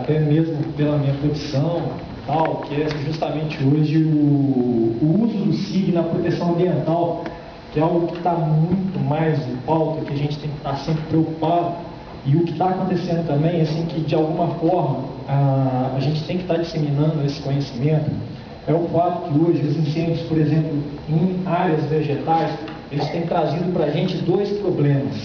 até mesmo pela minha profissão, tal, que é justamente hoje o uso do SIG na proteção ambiental, que é algo que está muito mais em pauta, que a gente tem que estar sempre preocupado. E o que está acontecendo também, assim, que de alguma forma a gente tem que estar disseminando esse conhecimento, é o fato que hoje os incêndios, por exemplo, em áreas vegetais, eles têm trazido para a gente dois problemas.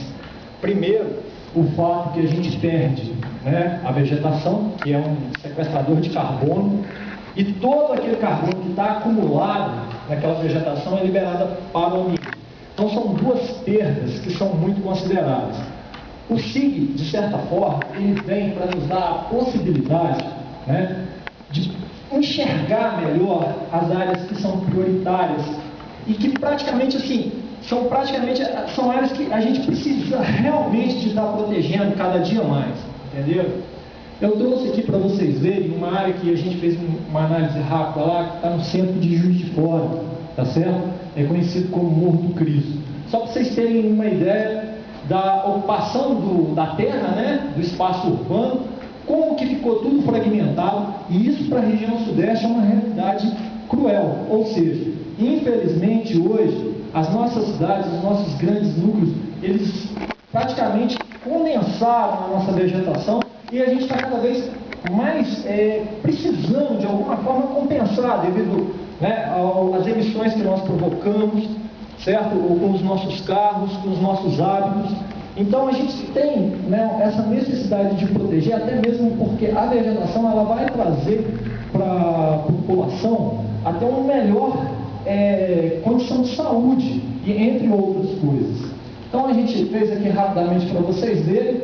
Primeiro, o fato que a gente perde, né, a vegetação, que é um sequestrador de carbono, e todo aquele carbono que está acumulado naquela vegetação é liberado para o ambiente. Então são duas perdas que são muito consideradas. O SIG, de certa forma, ele vem para nos dar a possibilidade, né, de enxergar melhor as áreas que são prioritárias e que praticamente assim, são áreas que a gente precisa realmente de estar protegendo cada dia mais, entendeu? Eu trouxe aqui para vocês verem uma área que a gente fez uma análise rápida lá, que está no centro de Juiz de Fora, tá certo? É conhecido como Morro do Cristo. Só para vocês terem uma ideia da ocupação da terra, né, do espaço urbano, como que ficou tudo fragmentado, e isso para a região sudeste é uma realidade cruel. Ou seja, infelizmente hoje, as nossas cidades, os nossos grandes núcleos, eles praticamente condensaram a nossa vegetação e a gente está cada vez mais precisando de alguma forma compensar devido, né, às emissões que nós provocamos, certo? Ou com os nossos carros, com os nossos hábitos. Então a gente tem, né, essa necessidade de proteger, até mesmo porque a vegetação ela vai trazer para a população até uma melhor condição de saúde, e entre outras coisas. Então a gente fez aqui rapidamente para vocês verem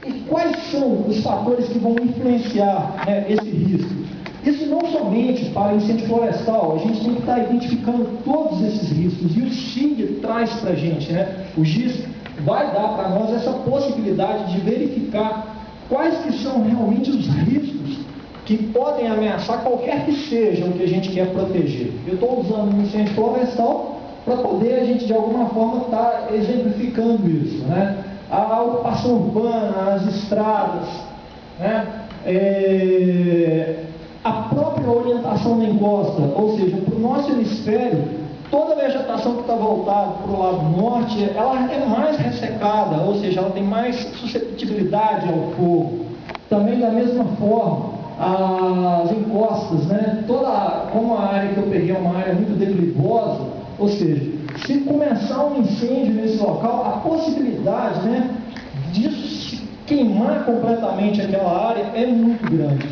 e quais são os fatores que vão influenciar, né, esse risco. Isso não somente para incêndio florestal, a gente tem que estar identificando todos esses riscos, e o SIG traz para a gente, né, o GIS vai dar para nós essa possibilidade de verificar quais que são realmente os riscos que podem ameaçar qualquer que seja o que a gente quer proteger. Eu estou usando o incêndio florestal para poder a gente de alguma forma estar exemplificando isso, né? A ocupação urbana, as estradas, né? A própria orientação da encosta, ou seja, para o nosso hemisfério, toda a vegetação que está voltada para o lado norte, ela é mais ressecada, ou seja, ela tem mais susceptibilidade ao fogo. Também da mesma forma, as encostas, né? Como a área que eu peguei é uma área muito declivosa, ou seja, se começar um incêndio nesse local, a possibilidade, né, disso se queimar completamente aquela área é muito grande.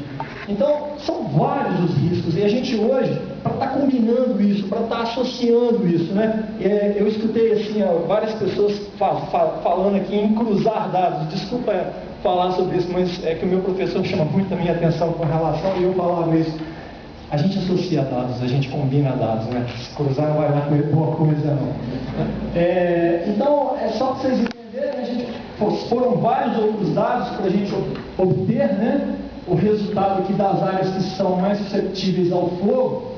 Então, são vários os riscos, e a gente hoje, para estar combinando isso, para estar associando isso, né? Eu escutei assim, várias pessoas falando aqui em cruzar dados. Desculpa falar sobre isso, mas é que o meu professor chama muito a minha atenção com relação, e eu falava isso. A gente associa dados, a gente combina dados, né? Se cruzar não vai lá com boa coisa, não. Então, é só para vocês entenderem, foram vários outros dados para a gente obter, né, o resultado aqui das áreas que são mais suscetíveis ao fogo,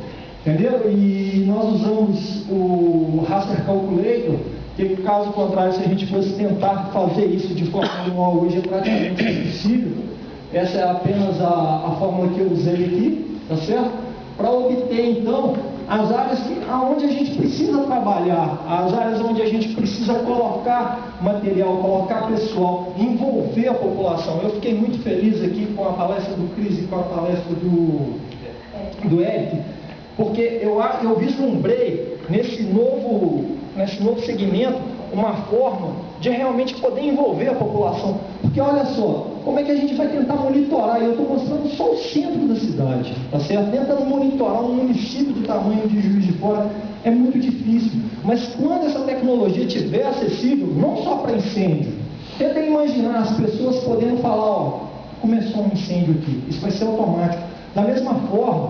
entendeu? E nós usamos o Raster Calculator, que caso contrário, se a gente fosse tentar fazer isso de forma manual hoje é praticamente impossível. Essa é apenas a fórmula que eu usei aqui, tá certo? Para obter então as áreas onde a gente precisa trabalhar, as áreas onde a gente precisa colocar material, colocar pessoal, envolver a população. Eu fiquei muito feliz aqui com a palestra do Cris e com a palestra do Eric, porque eu vislumbrei nesse novo segmento uma forma de realmente poder envolver a população. Porque olha só, como é que a gente vai tentar monitorar? E eu estou mostrando só o centro da cidade, tá certo? Tentando monitorar um município do tamanho de Juiz de Fora é muito difícil. Mas quando essa tecnologia estiver acessível, não só para incêndio, tentem imaginar as pessoas podendo falar, ó, começou um incêndio aqui, isso vai ser automático. Da mesma forma,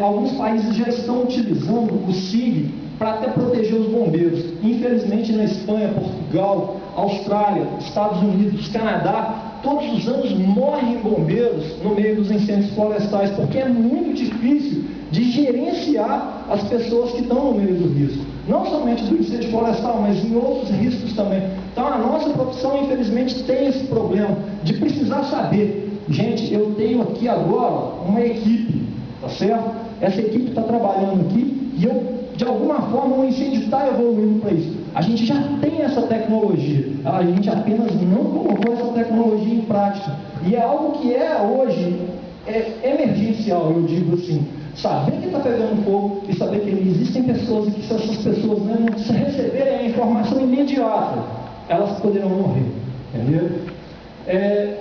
alguns países já estão utilizando o SIG para até proteger os bombeiros. Infelizmente, na Espanha, Portugal, Austrália, Estados Unidos, Canadá, todos os anos morrem bombeiros no meio dos incêndios florestais, porque é muito difícil de gerenciar as pessoas que estão no meio do risco. Não somente do incêndio florestal, mas em outros riscos também. Então, a nossa profissão, infelizmente, tem esse problema de precisar saber gente, eu tenho aqui agora uma equipe, tá certo? Essa equipe está trabalhando aqui e eu, de alguma forma, o incêndio está evoluindo para isso. A gente já tem essa tecnologia, a gente apenas não colocou essa tecnologia em prática. E é algo que hoje emergencial, eu digo assim. Saber que está pegando fogo e saber que existem pessoas e que se essas pessoas não receberem a informação imediata, elas poderão morrer. Entendeu?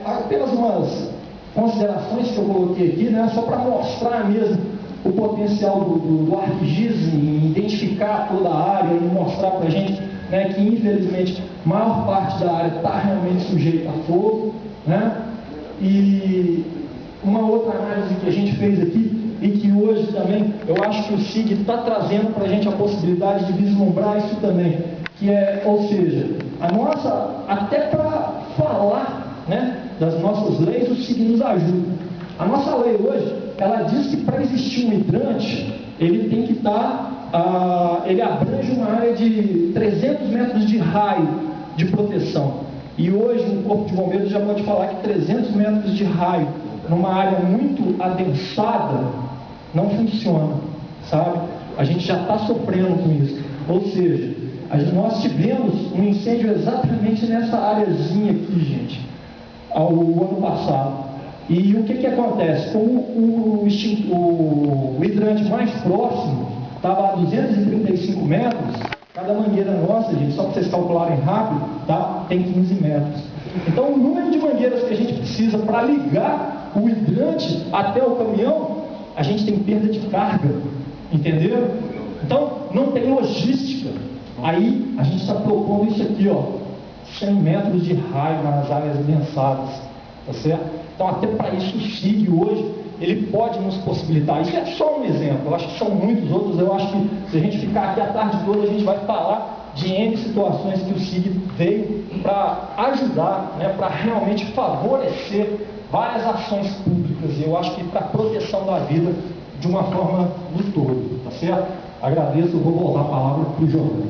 Apenas umas considerações que eu coloquei aqui, né, só para mostrar mesmo o potencial do ArcGIS em identificar toda a área e mostrar para a gente, né, que infelizmente a maior parte da área está realmente sujeita a fogo, né? E uma outra análise que a gente fez aqui e que hoje também eu acho que o SIG está trazendo para a gente a possibilidade de vislumbrar isso também, que ou seja, a nossa, até para falar, né, das nossas leis, o SIG nos ajuda. A nossa lei hoje, ela diz que para existir um hidrante, ele tem que estar, ele abrange uma área de 300 metros de raio de proteção. E hoje o Corpo de Bombeiros já pode falar que 300 metros de raio numa área muito adensada não funciona, sabe? A gente já está sofrendo com isso. Ou seja, nós tivemos um incêndio exatamente nessa areazinha aqui, gente, ao ano passado. E o que acontece? Como o hidrante mais próximo estava a 235 metros, cada mangueira nossa, gente, só para vocês calcularem rápido, tá? Tem 15 metros. Então, o número de mangueiras que a gente precisa para ligar o hidrante até o caminhão, a gente tem perda de carga, entendeu? Então, não tem logística. Aí, a gente está propondo isso aqui, ó, 100 metros de raio nas áreas densadas, tá certo? Então, até para isso, o SIG hoje, ele pode nos possibilitar. Isso é só um exemplo, eu acho que são muitos outros. Eu acho que se a gente ficar aqui a tarde toda, a gente vai falar de N situações que o SIG veio para ajudar, né, para realmente favorecer várias ações públicas, e eu acho que para a proteção da vida de uma forma do todo, tá certo? Agradeço, eu vou voltar a palavra para o Jordão.